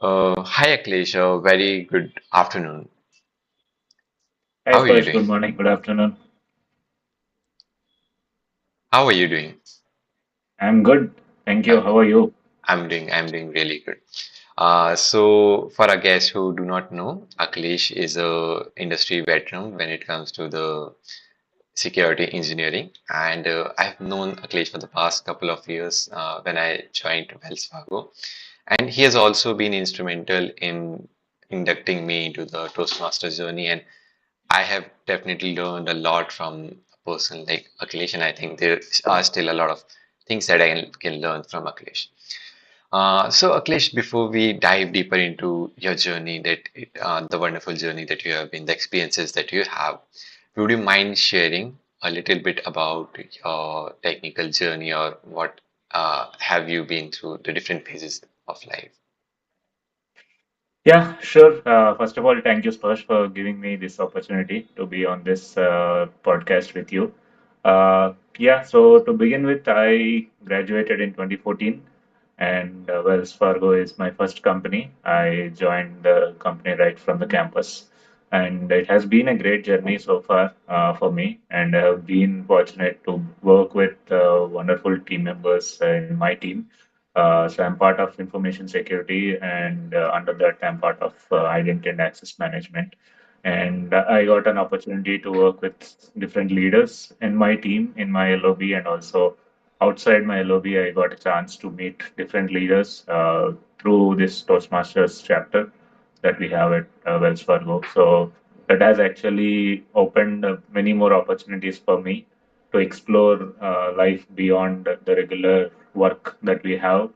Hi Akhilesh, very good afternoon. Hi, How are you Sparsh. Good doing? morning. Good afternoon. How are you doing? I'm good. Thank you. Okay, How are you? I'm doing really good. So for our guests who do not know, Akhilesh is a industry veteran when it comes to the security engineering, and I've known Akhilesh for the past couple of years when I joined Wells Fargo, and he has also been instrumental in inducting me into the Toastmasters journey, and I have definitely learned a lot from a person like Akhilesh, and I think there are still a lot of things that I can learn from Akhilesh. So Akhilesh, before we dive deeper into your journey, the wonderful journey that you have been, the experiences that you have, would you mind sharing a little bit about your technical journey or what have you been through the different phases of life? Yeah, sure. First of all, thank you, Sparsh, for giving me this opportunity to be on this podcast with you. Yeah, so to begin with, I graduated in 2014, and Wells Fargo is my first company. I joined the company right from the campus, and it has been a great journey so far for me. And I have been fortunate to work with wonderful team members in my team. So I'm part of information security, and under that, I'm part of identity and access management. And I got an opportunity to work with different leaders in my team, in my LOB, and also outside my LOB. I got a chance to meet different leaders through this Toastmasters chapter that we have at Wells Fargo. So that has actually opened many more opportunities for me to explore life beyond the regular work that we have.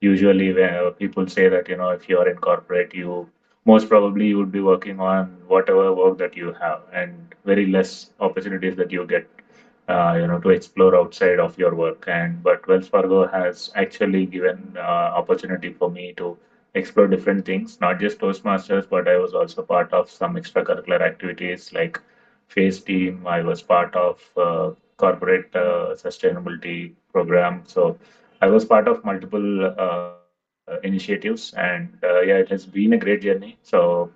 Usually when people say that if you are in corporate, you most probably you would be working on whatever work that you have, and very less opportunities that you get, to explore outside of your work. And but Wells Fargo has actually given opportunity for me to explore different things, not just Toastmasters, but I was also part of some extracurricular activities like Phase Team. I was part of corporate sustainability program. So I was part of multiple initiatives, and yeah, it has been a great journey. So,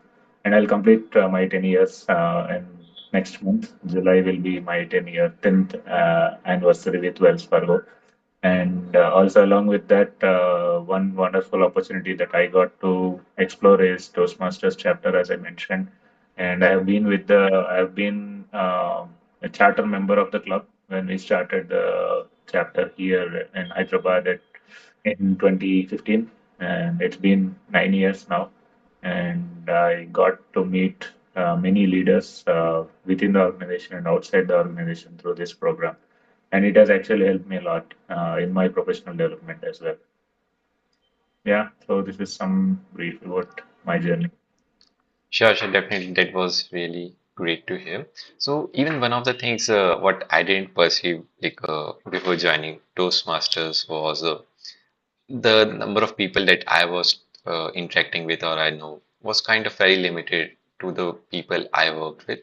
and I'll complete my 10 years in next month. July will be my 10th anniversary with Wells Fargo. And also, along with that, one wonderful opportunity that I got to explore is Toastmasters chapter, as I mentioned. And I have been a charter member of the club when we started the chapter here in Hyderabad in 2015. And it's been 9 years now. And I got to meet many leaders within the organization and outside the organization through this program, and it has actually helped me a lot in my professional development as well. Yeah, so this is some brief about my journey. Sure, sure, definitely. That was really great to hear. So even one of the things what I didn't perceive before joining Toastmasters was the number of people that I was interacting with or I know was kind of very limited to the people I worked with.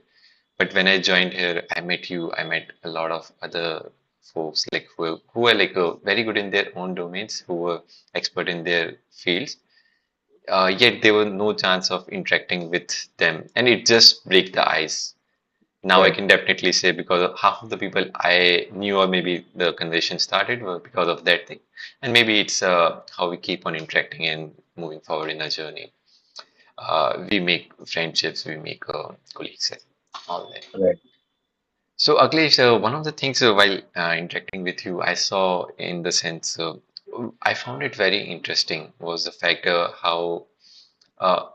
But when I joined here, I met you, I met a lot of other folks like who are like very good in their own domains, who were expert in their fields, yet there was no chance of interacting with them, and it just break the ice. Now I Right. can definitely say because of half of the people I knew or maybe the conversation started were because of that thing, and maybe it's how we keep on interacting and moving forward in our journey. We make friendships, we make colleagues, and all that. Right. So, Akhilesh, one of the things while interacting with you, I saw in the sense, I found it very interesting was the fact how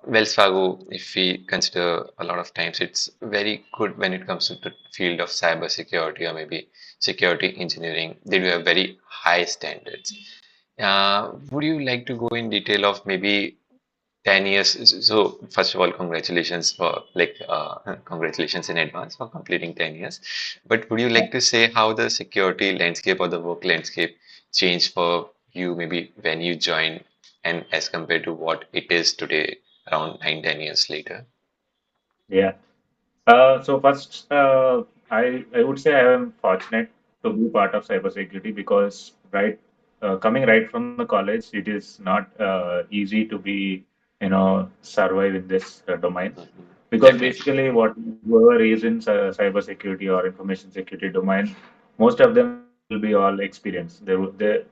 Wells Fargo, if we consider a lot of times, it's very good when it comes to the field of cybersecurity or maybe security engineering. They do have very high standards. Would you like to go in detail of maybe 10 years? So, first of all, congratulations for congratulations in advance for completing 10 years. But would you Yeah. like to say how the security landscape or the work landscape changed for you maybe when you joined and as compared to what it is today, around 9, 10 years later? Yeah. So first, I would say I am fortunate to be part of cybersecurity because right coming right from the college, it is not easy to be, survive in this domain Mhm. because Definitely. basically what whoever is in cybersecurity or information security domain, most of them will be all experienced. The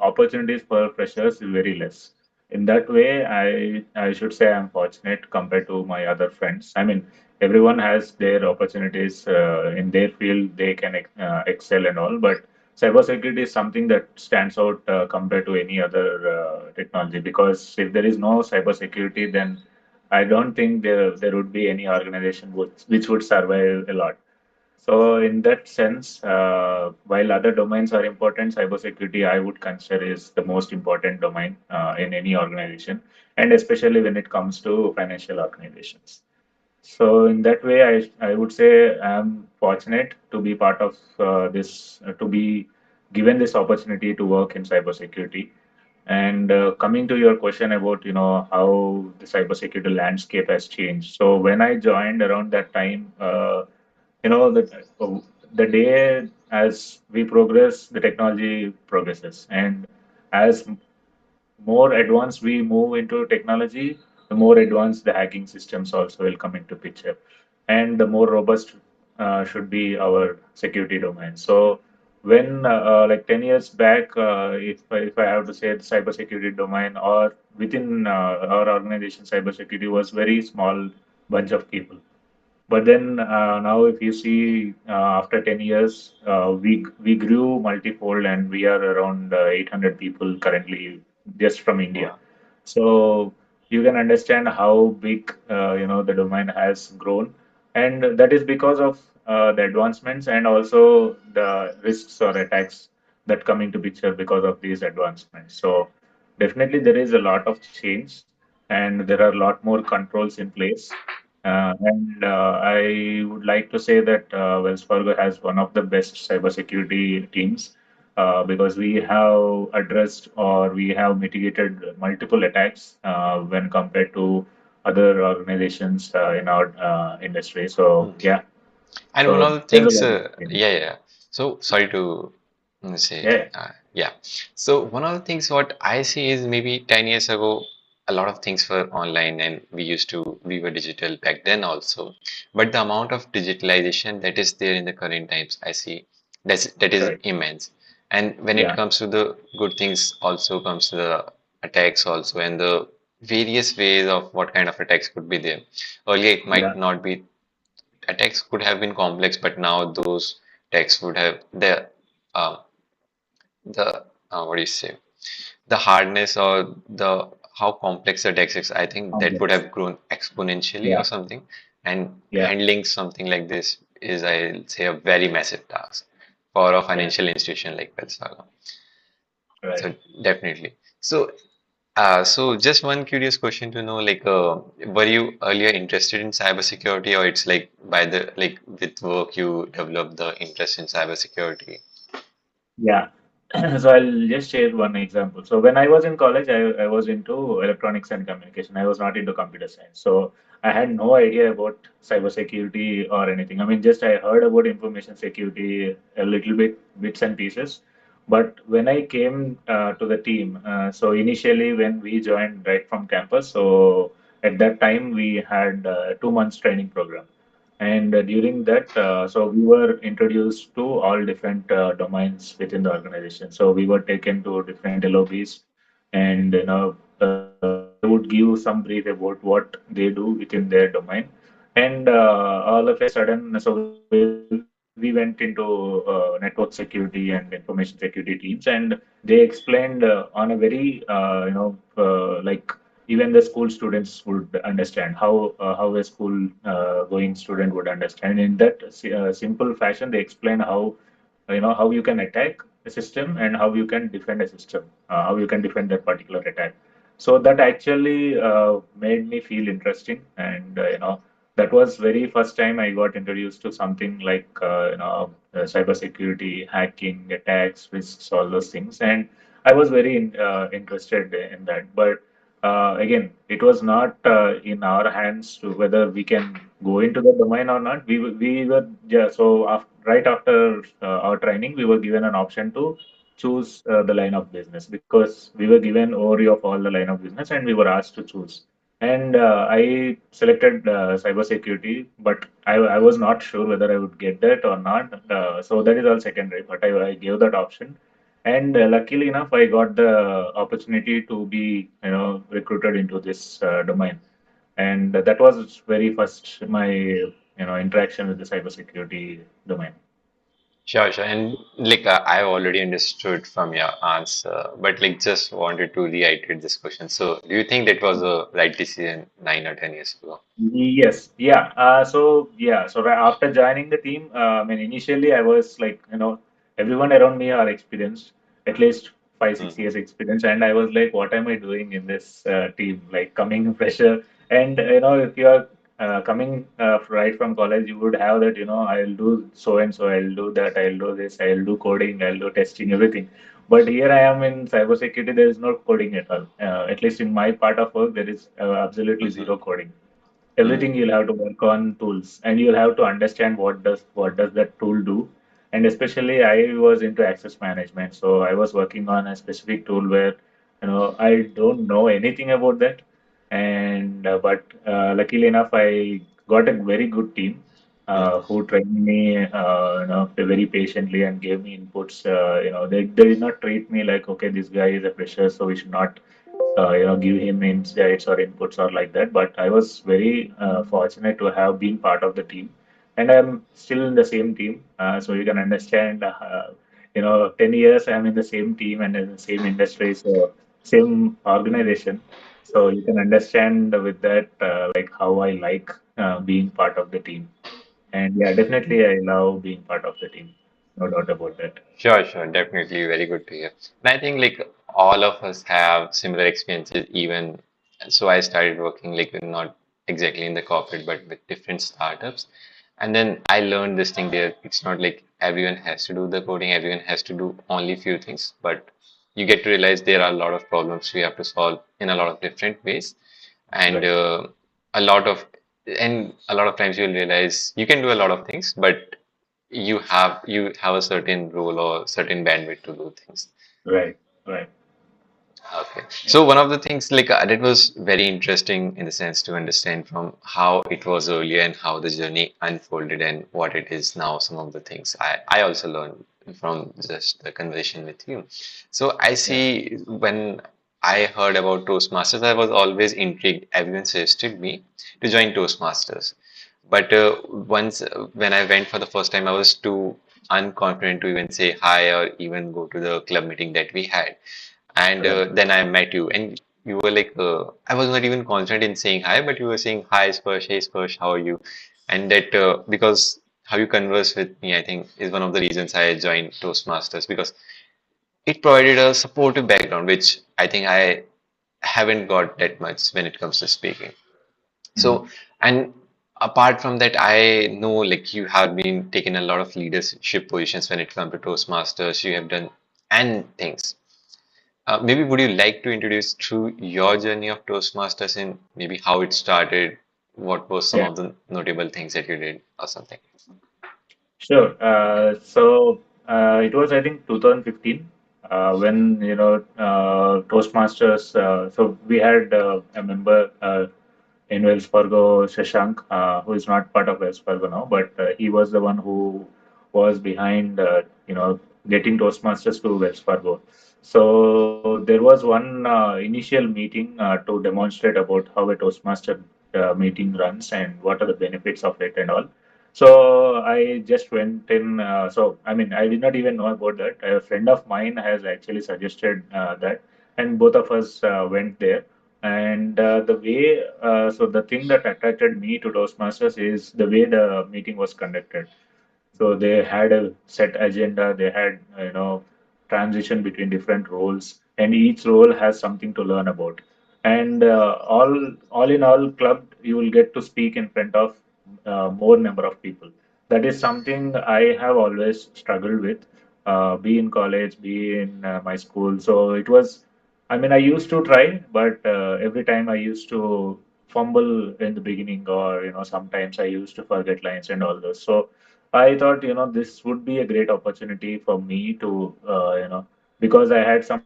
opportunities for freshers is very less. In that way, I should say I'm fortunate compared to my other friends. I mean, everyone has their opportunities in their field. They can excel and all, but cybersecurity is something that stands out compared to any other technology because if there is no cybersecurity, then I don't think there would be any organization which would survive a lot. So in that sense, while other domains are important, cybersecurity I would consider is the most important domain in any organization, and especially when it comes to financial organizations. So in that way, I would say I'm fortunate to be part of this, to be given this opportunity to work in cybersecurity. And coming to your question about, how the cybersecurity landscape has changed. So when I joined around that time, you know, the, the day as we progress, the technology progresses. And as more advanced we move into technology, the more advanced the hacking systems also will come into picture, and the more robust should be our security domain. So when like 10 years back, if I have to say the cybersecurity domain or within our organization, cybersecurity was very small bunch of people. But then now, if you see, after 10 years, we grew multifold, and we are around 800 people currently just from India. Wow. So you can understand how big the domain has grown, and that is because of the advancements and also the risks or attacks that come into picture because of these advancements. So definitely there is a lot of change, and there are a lot more controls in place. And I would like to say that Wells Fargo has one of the best cybersecurity teams because we have addressed or we have mitigated multiple attacks when compared to other organizations in our industry. So, Mhm. yeah, And one so of the there's a things, lot of change. yeah, yeah, yeah. So sorry to say, Yeah, yeah. So one of the things what I see is maybe 10 years ago, a lot of things were online and we were digital back then also. But the amount of digitalization that is there in the current times, I see that is right. immense. And when it Yeah, comes to the good things, also comes to the attacks also, and the various ways of what kind of attacks could be there. Earlier, it yeah, might not be attacks could have been complex, but now those attacks would have uh, the what do you say, the hardness or the how complex the text is. I think that would complex. have grown exponentially Yeah, or something. And yeah, handling something like this is, I'll say, a very massive task for a yeah, financial institution like Wells Fargo. right. So definitely. So just one curious question to know, like, were you earlier interested in cybersecurity, or it's like by the like with work you developed the interest in cybersecurity? Yeah. So I'll just share one example. So when I was in college, I was into electronics and communication. I was not into computer science. So I had no idea about cybersecurity or anything. I mean, just I heard about information security a little bit, bits and pieces. But when I came to the team, so initially when we joined right from campus, so at that time we had 2 months training program. And during that, so we were introduced to all different domains within the organization. So we were taken to different LOBs, and they would give some brief about what they do within their domain. And all of a sudden, so we went into network security and information security teams, and they explained on a very like even the school students would understand how a school going student would understand. In that simple fashion, they explain how you can attack a system and how you can defend a system, how you can defend that particular attack. So that actually made me feel interesting, and that was very first time I got introduced to something like cybersecurity, hacking, attacks, risks, all those things, and I was very interested in that. But again, it was not in our hands to whether we can go into the domain or not. We were, yeah, so right after our training, we were given an option to choose the line of business because we were given overview of all the line of business and we were asked to choose. And I selected cybersecurity, but I was not sure whether I would get that or not. So that is all secondary, but I gave that option. And luckily enough, I got the opportunity to be, recruited into this domain. And that was very first my, interaction with the cybersecurity domain. Sure, sure. And like I already understood from your answer, but like just wanted to reiterate this question. So, do you think that was a right decision 9 or 10 years ago? Yes, yeah. So right after joining the team, I mean, initially I was like, everyone around me are experienced, at least five, six Hmm. years experience, and I was like, what am I doing in this team? Like coming fresher, and if you are coming right from college, you would have that, I'll do so and so, I'll do that, I'll do this, I'll do coding, I'll do testing, everything. But here I am in cybersecurity, there is no coding at all. At least in my part of work, there is absolutely Hmm. zero coding. Hmm. Everything you'll have to work on tools, and you'll have to understand what does that tool do. And especially I was into access management, so I was working on a specific tool where I don't know anything about that. And but luckily enough, I got a very good team Hmm. who trained me very patiently and gave me inputs. They did not treat me like, okay, this guy is a fresher, so we should not give him insights or inputs or like that. But I was very fortunate to have been part of the team, and I'm still in the same team. So you can understand, 10 years I'm in the same team and in the same industry, so same organization. So you can understand with that, like how I like being part of the team. And yeah, definitely I love being part of the team. No doubt about that. Sure, sure, definitely very good to hear. And I think like all of us have similar experiences, even so I started working like not exactly in the corporate, but with different startups. And then I learned this thing there. It's not like everyone has to do the coding, everyone has to do only few things, but you get to realize there are a lot of problems we have to solve in a lot of different ways. And Right, a lot of a lot of times you'll realize you can do a lot of things, but you have a certain role or certain bandwidth to do things. right, right. Okay. So one of the things like that was very interesting in the sense to understand from how it was earlier and how the journey unfolded and what it is now. Some of the things I also learned from just the conversation with you. So I Yeah, see when I heard about Toastmasters, I was always intrigued. Everyone suggested me to join Toastmasters. But once when I went for the first time, I was too unconfident to even say hi or even go to the club meeting that we had. And right, then I met you, and you were like, I was not even confident in saying hi, but you were saying hi, Spursh, hey Spursh, how are you? And that because how you converse with me, I think, is one of the reasons I joined Toastmasters because it provided a supportive background, which I think I haven't got that much when it comes to speaking. mhm, So, and apart from that, I know like you have been taking a lot of leadership positions when it comes to Toastmasters. You have done and things. Maybe would you like to introduce through your journey of Toastmasters and maybe how it started? What was some yeah. of the notable things that you did or something? Sure. It was, I think, 2015 when Toastmasters. So we had a member in Wells Fargo, Shashank, who is not part of Wells Fargo now, but he was the one who was behind, getting Toastmasters to Wells Fargo. So there was one initial meeting to demonstrate about how a Toastmaster meeting runs and what are the benefits of it and all. So I just went in. So I mean, I did not even know about that. A friend of mine has actually suggested that, and both of us went there. And so the thing that attracted me to Toastmasters is the way the meeting was conducted. So they had a set agenda. They had, transition between different roles, and each role has something to learn about. And all in all, club, you will get to speak in front of more number of people. That is something I have always struggled with. Be in college, be in my school. So it was. I mean, I used to try, but every time I used to fumble in the beginning, or sometimes I used to forget lines and all those. So I thought, this would be a great opportunity for me to, because I had some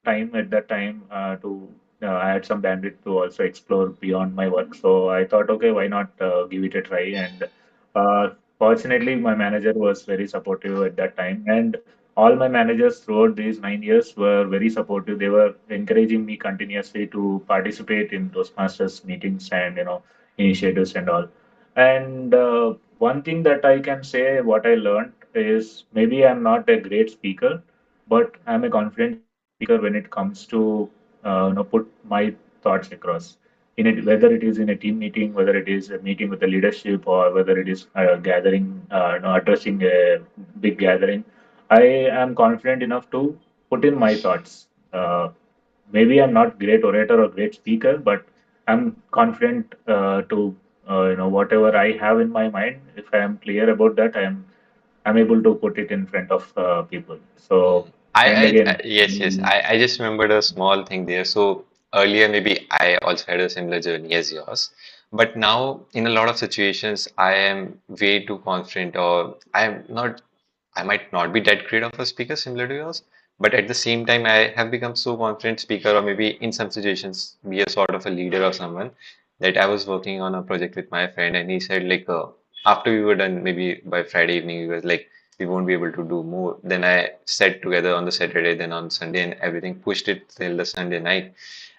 time at that time to I had some bandwidth to also explore beyond my work. So I thought, okay, why not give it a try? And fortunately, my manager was very supportive at that time, and all my managers throughout these 9 years were very supportive. They were encouraging me continuously to participate in Toastmasters meetings and initiatives and all. And one thing that I can say, what I learned is, maybe I'm not a great speaker, but I'm a confident speaker when it comes to put my thoughts across in it, whether it is in a team meeting, whether it is a meeting with the leadership, or whether it is gathering, addressing a big gathering. I am confident enough to put in my thoughts. Maybe I'm not great orator or great speaker, but I'm confident to whatever I have in my mind. If I am clear about that, I'm able to put it in front of people. So, and again, Yes, yes. I just remembered a small thing there. So earlier, maybe I also had a similar journey as yours. But now, in a lot of situations, I am way too confident, or I'm not, I might not be that great of a speaker, similar to yours. But at the same time, I have become so confident speaker, or maybe in some situations, be a sort of a leader or someone, that I was working on a project with my friend, and he said, like, after we were done, maybe by Friday evening, he was like, we won't be able to do more. Then I sat together on the Saturday, then on Sunday, and everything pushed it till the Sunday night.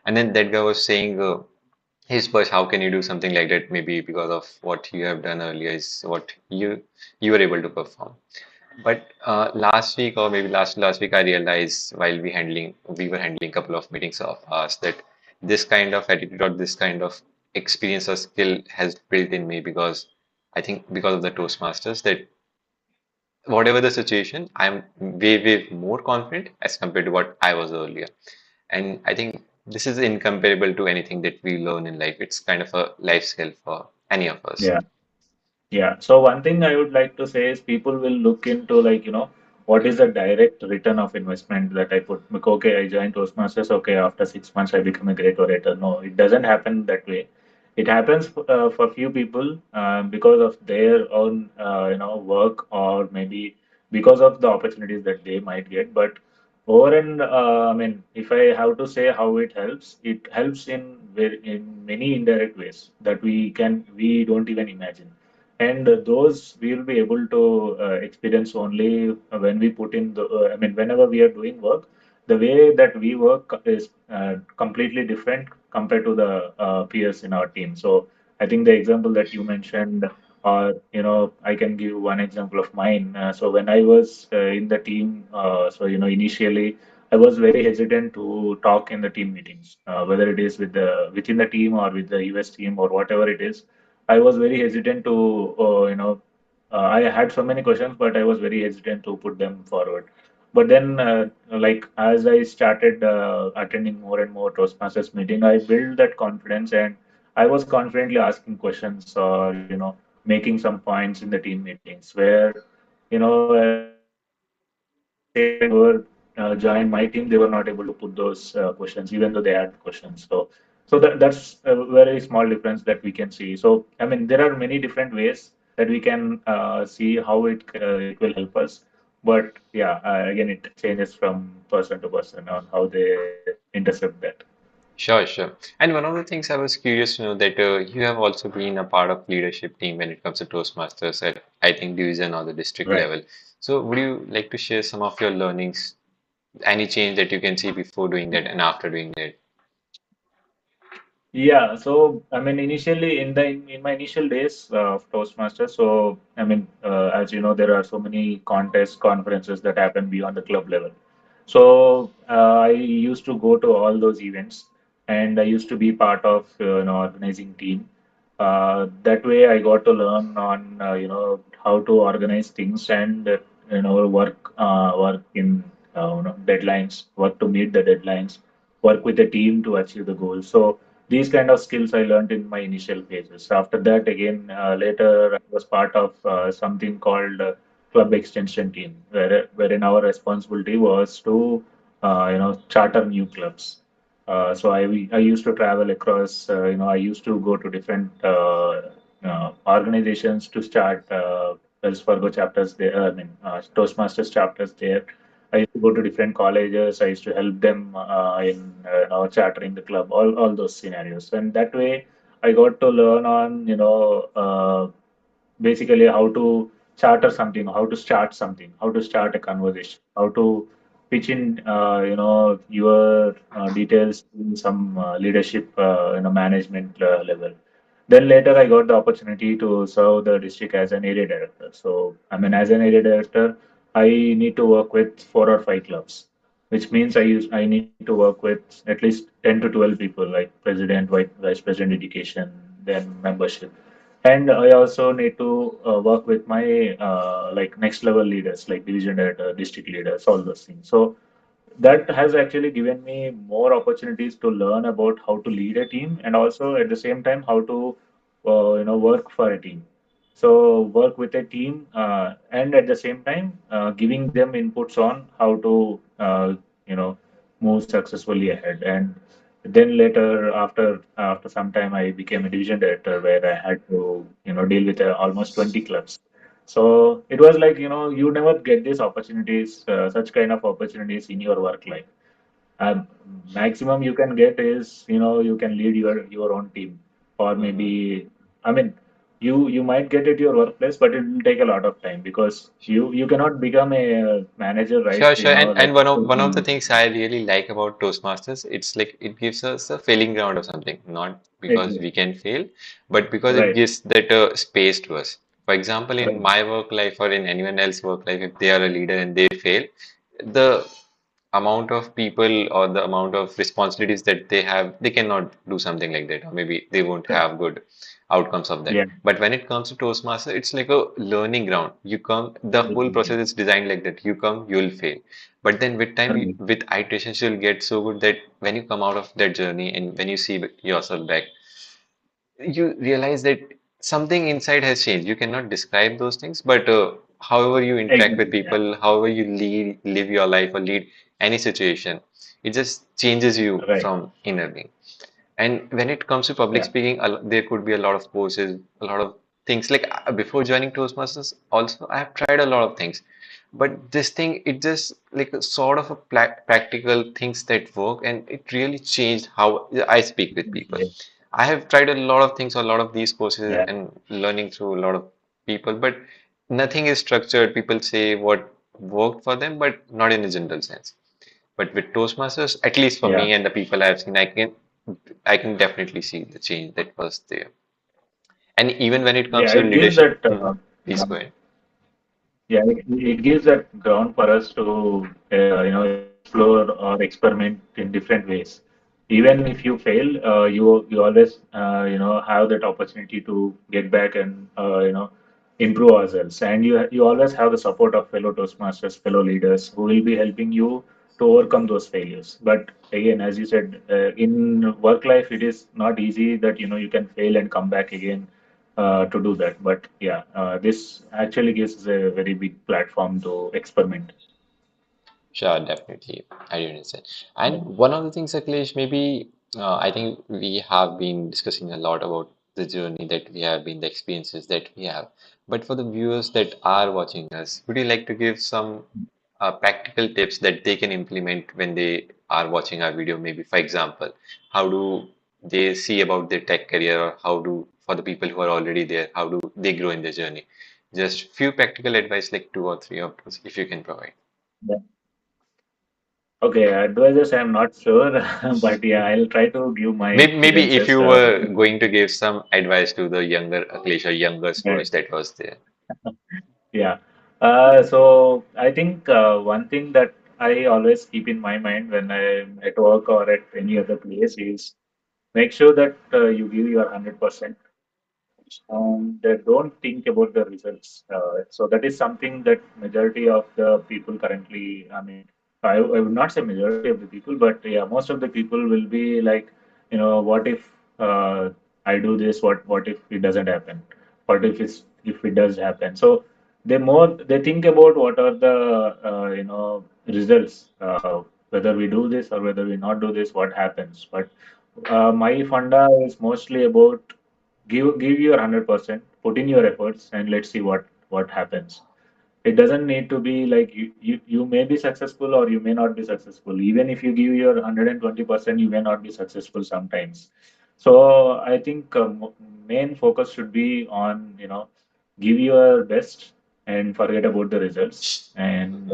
And then that guy was saying, "Hey, Spurs, how can you do something like that? Maybe because of what you have done earlier is what you were able to perform." But last week, or maybe last week, I realized while we were handling a couple of meetings of ours, that this kind of attitude or this kind of experience or skill has built in me, because I think because of the Toastmasters, that whatever the situation, I'm way more confident as compared to what I was earlier. And I think this is incomparable to anything that we learn in life. It's kind of a life skill for any of us. yeah. Yeah. So one thing I would like to say is, people will look into, like, what is the direct return of investment that I put. Like, okay, I joined Toastmasters. Okay, after 6 months, I become a great orator. No, it doesn't happen that way. It happens for few people because of their own, work, or maybe because of the opportunities that they might get. But over and I mean, if I have to say how it helps in in many indirect ways that we don't even imagine, and those we will be able to experience only when we put in the I mean, whenever we are doing work, the way that we work is completely different compared to the peers in our team. So I think the example that you mentioned, or I can give one example of mine. So when I was in the team, so initially I was very hesitant to talk in the team meetings, whether it is within the team or with the US team or whatever it is. I was very hesitant to, I had so many questions, but I was very hesitant to put them forward. But then, like, as I started attending more and more Toastmasters meeting, I built that confidence, and I was confidently asking questions, or making some points in the team meetings where, say whoever joined my team, they were not able to put those questions, even though they had questions. So that's a very small difference that we can see. So I mean, there are many different ways that we can see how it will help us. But yeah, again, it changes from person to person on how they intercept that. Sure, sure. And one of the things I was curious to know, that you have also been a part of leadership team when it comes to Toastmasters at, I think, division or the district Right. level. So would you like to share some of your learnings, any change that you can see before doing that and after doing that? Yeah, so I mean, initially in my initial days of Toastmasters, so I mean, as you know, there are so many contests, conferences that happen beyond the club level. So I used to go to all those events, and I used to be part of organizing team. That way, I got to learn on how to organize things, and work in deadlines, work to meet the deadlines, work with the team to achieve the goals. So these kind of skills I learned in my initial phases. After that, again, later I was part of something called club extension team, wherein our responsibility was to charter new clubs. So I used to travel across. I used to go to different organizations to start Wells Fargo chapters there. I mean, Toastmasters chapters there. I used to go to different colleges. I used to help them in chartering the club, all those scenarios. And that way, I got to learn on basically how to charter something, how to start something, how to start a conversation, how to pitch in your details in some leadership management level. Then later I got the opportunity to serve the district as an area director. So I mean, as an area director, I need to work with 4 or 5 clubs, which means I need to work with at least 10 to 12 people like president, vice president education, then membership. And I also need to work with my like next level leaders, like division director, district leaders, all those things. So that has actually given me more opportunities to learn about how to lead a team and also at the same time how to work for a team. So work with a team and at the same time giving them inputs on how to move successfully ahead. And then later after some time I became a division director where I had to deal with almost 20 clubs. So it was like, you never get these opportunities, such kind of opportunities in your work life. Uh, Maximum you can get is, you can lead your own team, or Hmm. maybe, I mean, you might get at your workplace, but it will take a lot of time because you cannot become a manager, right? Sure, sure. And Like one of the things I really like about Toastmasters, it's like it gives us a failing ground or something, not because exactly. we can fail, but because it Right, gives that space to us. For example, in right, my work life or in anyone else's work life, if they are a leader and they fail, the amount of people or the amount of responsibilities that they have, they cannot do something like that, or maybe they won't right. have good outcomes of that. Yeah, But when it comes to Toastmaster, it's like a learning ground. You come, the whole exactly. process is designed like that. You come, you'll fail. But then with time, Right. with iterations, you'll get so good that when you come out of that journey and when you see yourself back, you realize that something inside has changed. You cannot describe those things, but however you interact with Exactly. Yeah, people, however you live your life or lead any situation, it just changes you right. from inner being. And when it comes to public Yeah, speaking, there could be a lot of courses, a lot of things. Like before joining Toastmasters, also I have tried a lot of things, but this thing it just like a sort of a practical things that work, and it really changed how I speak with people. yeah, I have tried a lot of things, a lot of these courses, yeah, and learning through a lot of people, but nothing is structured. People say what worked for them, but not in a general sense. But with Toastmasters, at least for yeah. me and the people I've seen, I can definitely see the change that was there. And even when it comes Yeah, to it gives leadership, that. please go ahead. Yeah, it gives that ground for us to explore or experiment in different ways. Even if you fail, you always have that opportunity to get back and improve ourselves. And you always have the support of fellow Toastmasters, fellow leaders who will be helping you to overcome those failures. But again, as you said, in work life, it is not easy that you can fail and come back again to do that. But yeah, this actually gives us a very big platform to experiment. Sure, definitely. I do understand. Yeah. And one of the things, Akhilesh, maybe I think we have been discussing a lot about the journey that we have been, the experiences that we have. But for the viewers that are watching us, would you like to give some practical tips that they can implement when they are watching our video? Maybe, for example, how do they see about their tech career, or how do, for the people who are already there, how do they grow in their journey? Just few practical advice, like two or three of those, if you can provide. Yeah. Okay, advisors, I'm not sure, but yeah, I'll try to give my Maybe if experiences. you were going to give some advice to the younger Akhilesh or younger Right. Spurs that was there. Yeah. So I think one thing that I always keep in my mind when I'm at work or at any other place is make sure that you give your 100%. And they don't think about the results. So that is something that majority of the people currently, I mean, I would not say majority of the people, but yeah, most of the people will be like, what if I do this? What if it doesn't happen? What if it does happen? So they think about what are the results, whether we do this or whether we not do this, what happens. But my funda is mostly about give your 100%, put in your efforts, and let's see what happens. It doesn't need to be like you may be successful or you may not be successful. Even if you give your 120%, you may not be successful sometimes. So I think main focus should be on, give your best and forget about the results. And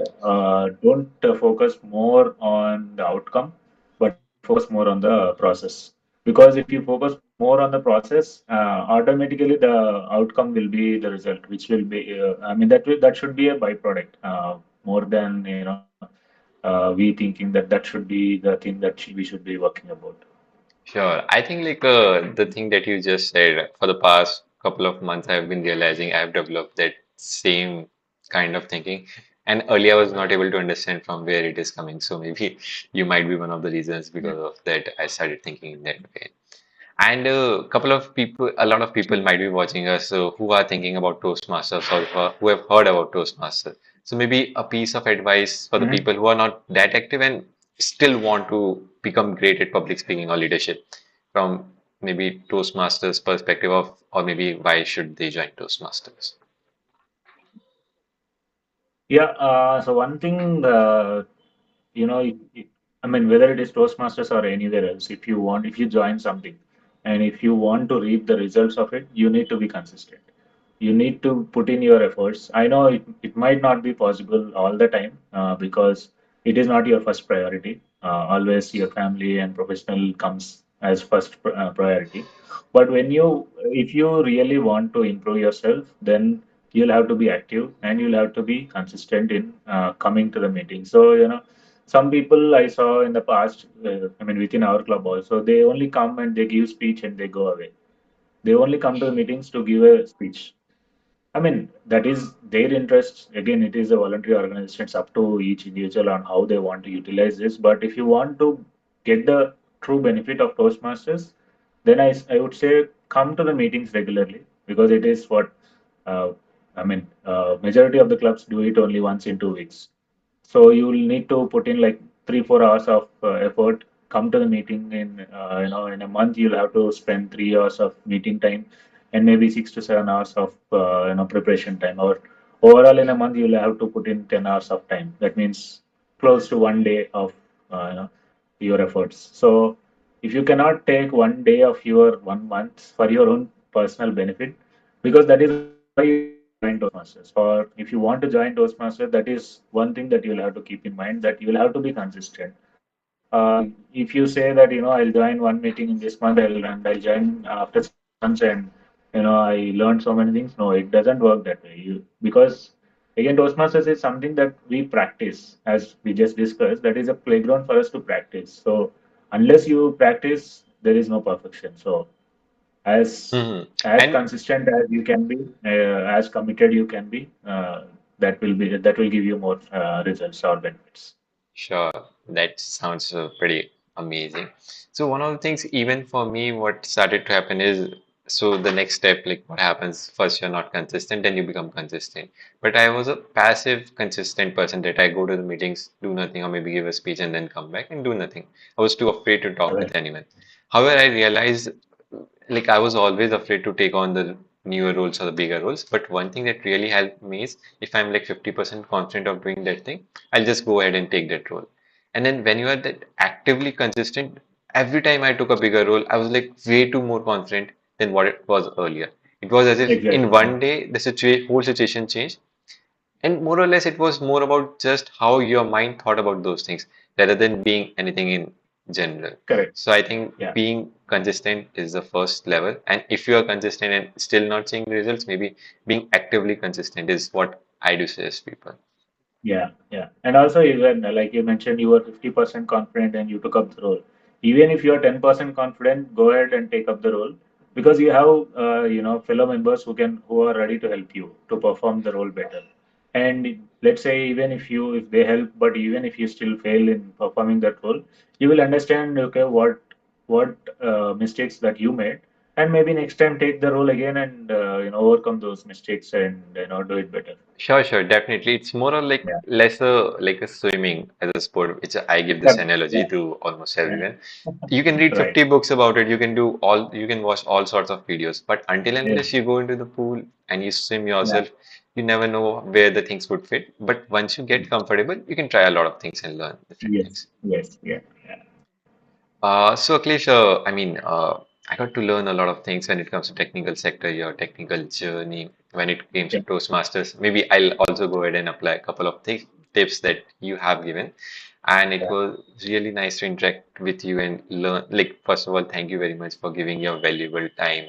don't focus more on the outcome, but focus more on the process. Because if you focus more on the process, automatically the outcome will be the result, which will be, that should be a byproduct, more than, we thinking that that should be the thing that we should be working about. Sure. I think like the thing that you just said for the past couple of months, I've been realizing I've developed that same kind of thinking. And earlier I was not able to understand from where it is coming. So maybe you might be one of the reasons because of that I started thinking in that way. And a couple of people, a lot of people might be watching us who are thinking about Toastmasters or who have heard about Toastmasters. So maybe a piece of advice for the Mhm. people who are not that active and still want to become great at public speaking or leadership from maybe Toastmasters perspective of, or maybe why should they join Toastmasters? Yeah, so one thing, I mean, whether it is Toastmasters or anywhere else, if you join something and if you want to reap the results of it, you need to be consistent. You need to put in your efforts. I know it might not be possible all the time, because it is not your first priority. Always your family and professional comes as first priority. But if you really want to improve yourself, then you'll have to be active and you'll have to be consistent in coming to the meeting. So, some people I saw in the past, I mean, within our club also, they only come and they give speech and they go away. They only come to the meetings to give a speech. I mean, that is their interest. Again, it is a voluntary organization. It's up to each individual on how they want to utilize this. But if you want to get the true benefit of Toastmasters, then I would say come to the meetings regularly, because it is what, uh, majority of the clubs do it only once in 2 weeks. So you will need to put in like 3-4 hours of effort. Come to the meeting in, in a month you'll have to spend 3 hours of meeting time, and maybe 6 to 7 hours of preparation time. Or overall in a month you'll have to put in 10 hours of time. That means close to one day of your efforts. So if you cannot take one day of your 1 month for your own personal benefit, because that is why you join Toastmasters. For if you want to join Toastmasters, that is one thing that you'll have to keep in mind, that you will have to be consistent. If you say that, I'll join one meeting in this month, I'll join after 6 months, and I learned so many things. No, it doesn't work that way. Because again, Toastmasters is something that we practice, as we just discussed. That is a playground for us to practice. So unless you practice, there is no perfection. So as Hmm. as And consistent as you can be, as committed you can be, that will give you more results or benefits. sure, that sounds pretty amazing. So one of the things, even for me, what started to happen is, so the next step, like what happens, first you're not consistent, then you become consistent. But I was a passive, consistent person that I go to the meetings, do nothing, or maybe give a speech and then come back and do nothing. I was too afraid to talk with Correct. anyone. However, I realized like I was always afraid to take on the newer roles or the bigger roles. But one thing that really helped me is if I'm like 50% confident of doing that thing, I'll just go ahead and take that role. And then when you are that actively consistent, every time I took a bigger role, I was like way too more confident than what it was earlier. It was as if in Exactly. one day the whole situation changed, and more or less, it was more about just how your mind thought about those things rather than being anything in general. Correct. So I think Yeah. being consistent is the first level. And if you are consistent and still not seeing the results, maybe being actively consistent is what I do suggest people. Yeah, yeah. And also, even like you mentioned, you were 50% confident and you took up the role. Even if you are 10% confident, go ahead and take up the role, because you have, fellow members who are ready to help you to perform the role better. And let's say even if they help, but even if you still fail in performing that role, you will understand, okay, what mistakes that you made, and maybe next time take the role again and overcome those mistakes and do it better. Sure, sure, definitely. It's more or like Yeah. lesser like a swimming as a sport, which I give this Correct. analogy Yeah. to almost Yeah. everyone. You can read Right. 50 books about it, you can watch all sorts of videos, but until and Yes. unless you go into the pool and you swim Yeah. yourself, you never know where the things would fit. But once you get comfortable, you can try a lot of things and learn different Yes, things. yes, yeah, yeah, So Akhilesh, I got to learn a lot of things when it comes to technical sector, your technical journey, when it comes to yeah, Toastmasters. Maybe I'll also go ahead and apply a couple of tips that you have given. And it yeah. was really nice to interact with you and learn. Like, first of all, thank you very much for giving your valuable time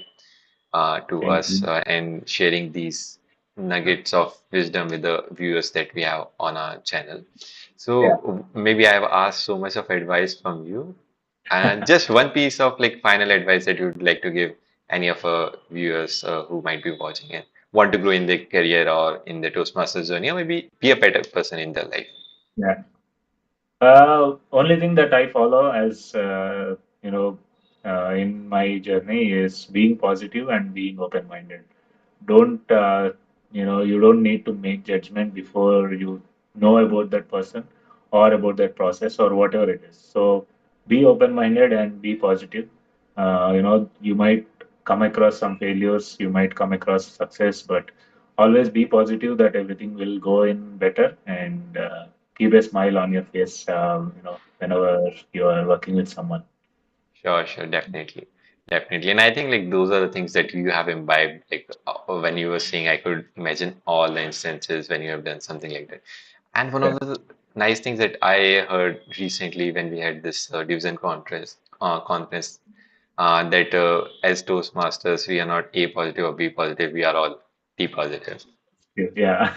to Thank us you. and sharing these nuggets of wisdom with the viewers that we have on our channel. Yeah. So maybe I have asked so much of advice from you, and just one piece of like final advice that you would like to give any of our viewers who might be watching and want to grow in their career or in the Toastmasters journey, or maybe be a better person in their life. Yeah. Only thing that I follow as in my journey is being positive and being open-minded. Don't you don't need to make judgment before you know about that person or about that process or whatever it is. So be open-minded and be positive. You might come across some failures, you might come across success, but always be positive that everything will go in better, and keep a smile on your face, whenever you are working with someone. Sure, sure, definitely. Definitely. And I think like those are the things that you have imbibed. Like when you were saying, I could imagine all the instances when you have done something like that. And one Yeah. of the nice things that I heard recently when we had this division conference, that as Toastmasters, we are not A positive or B positive, we are all T positive. Yeah.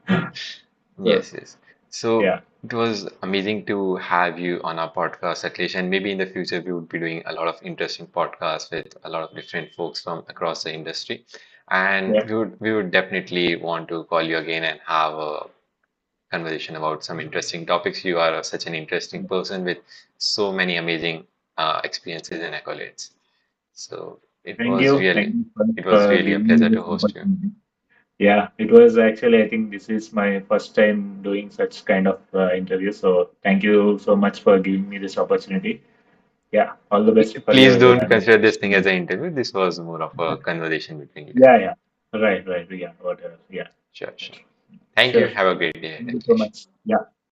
So, Yes, yes. So yeah. it was amazing to have you on our podcast, Akhilesh, and maybe in the future we would be doing a lot of interesting podcasts with a lot of different folks from across the industry. And Yeah. we would definitely want to call you again and have a conversation about some interesting topics. You are such an interesting person with so many amazing experiences and accolades. So Thank you. Thank you it was for really a giving me pleasure to this host you. opportunity. Yeah, it was actually, I think this is my first time doing such kind of interview. So thank you so much for giving me this opportunity. Yeah, all the best for Please your don't consider this thing as an interview. This was more of a conversation between you and Yeah, me. yeah. Right, right. Yeah, whatever. Yeah, Sure, sure. Thank you. sure. Have a great day, Thank you so Akhilesh. much. Yeah.